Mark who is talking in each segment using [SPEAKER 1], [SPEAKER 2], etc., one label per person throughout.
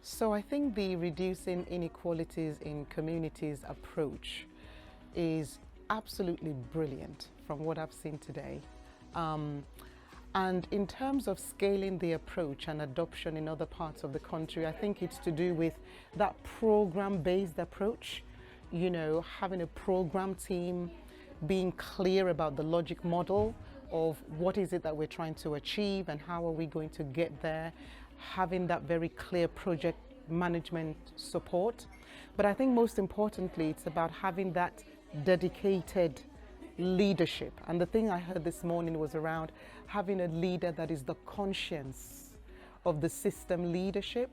[SPEAKER 1] So I think the Reducing Inequalities in Communities approach is absolutely brilliant from what I've seen today. And in terms of scaling the approach and adoption in other parts of the country, I think it's to do with that program-based approach, having a program team, being clear about the logic model of what is it that we're trying to achieve and how are we going to get there, having that very clear project management support. But I think most importantly, it's about having that dedicated leadership. And the thing I heard this morning was around having a leader that is the conscience of the system leadership.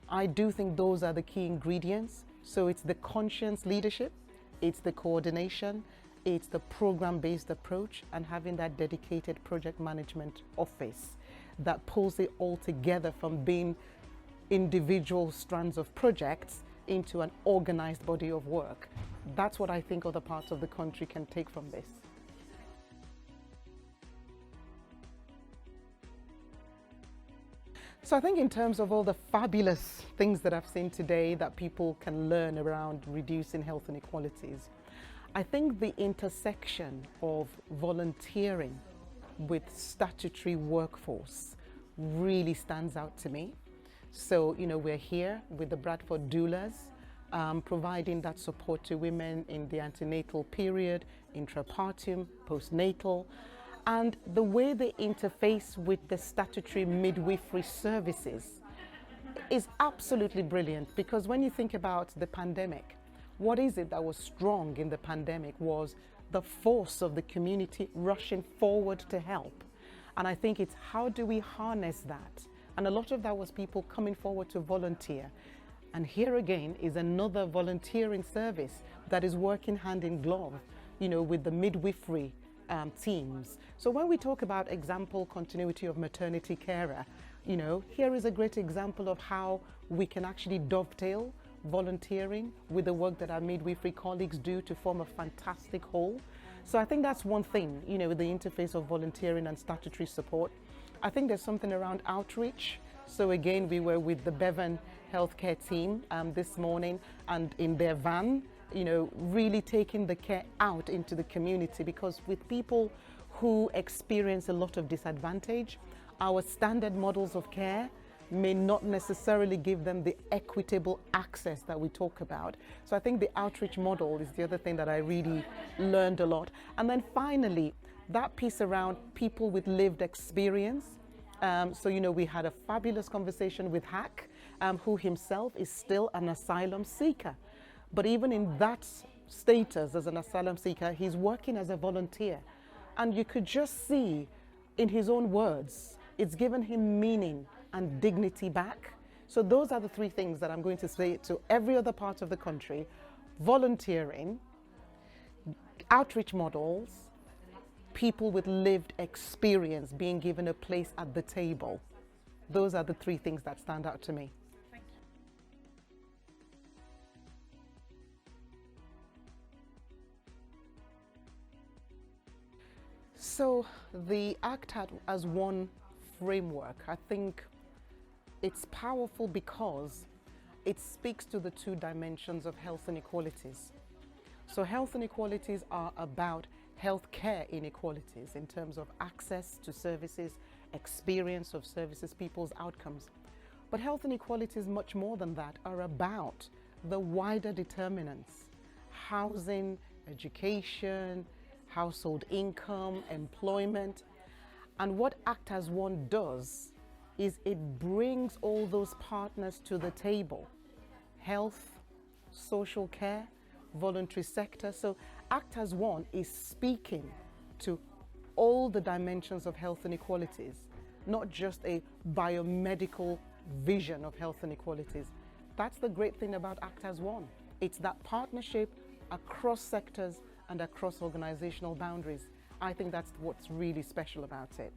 [SPEAKER 1] I do think those are the key ingredients. So it's the conscience leadership, it's the coordination, it's the program-based approach, and having that dedicated project management office that pulls it all together from being individual strands of projects into an organized body of work. That's what I think other parts of the country can take from this. So I think in terms of all the fabulous things that I've seen today that people can learn around reducing health inequalities, I think the intersection of volunteering with statutory workforce really stands out to me. So, we're here with the Bradford doulas, providing that support to women in the antenatal period, intrapartum, postnatal, and the way they interface with the statutory midwifery services is absolutely brilliant, because when you think about the pandemic, what is it that was strong in the pandemic was the force of the community rushing forward to help. And I think it's how do we harness that? And a lot of that was people coming forward to volunteer. And here again is another volunteering service that is working hand in glove, with the midwifery teams. So when we talk about example continuity of maternity carer, here is a great example of how we can actually dovetail volunteering with the work that our midwifery colleagues do to form a fantastic whole. So I think that's one thing, with the interface of volunteering and statutory support. I think there's something around outreach. So again, we were with the Bevan healthcare team this morning, and in their van, really taking the care out into the community, because with people who experience a lot of disadvantage, our standard models of care may not necessarily give them the equitable access that we talk about. So I think the outreach model is the other thing that I really learned a lot. And then finally, that piece around people with lived experience. We had a fabulous conversation with Hack, who himself is still an asylum seeker. But even in that status as an asylum seeker, he's working as a volunteer. And you could just see in his own words, it's given him meaning and dignity back. So those are the three things that I'm going to say to every other part of the country: volunteering, outreach models, people with lived experience being given a place at the table. Those are the three things that stand out to me.
[SPEAKER 2] Thank you.
[SPEAKER 1] So the ACT as one framework, I think it's powerful because it speaks to the two dimensions of health inequalities. So health inequalities are about healthcare inequalities in terms of access to services, experience of services, people's outcomes. But health inequalities, much more than that, are about the wider determinants: housing, education, household income, employment. And what ACT as One does is it brings all those partners to the table: health, social care, voluntary sector. So ACT as One is speaking to all the dimensions of health inequalities, not just a biomedical vision of health inequalities. That's the great thing about ACT as One. It's that partnership across sectors and across organizational boundaries. I think that's what's really special about it.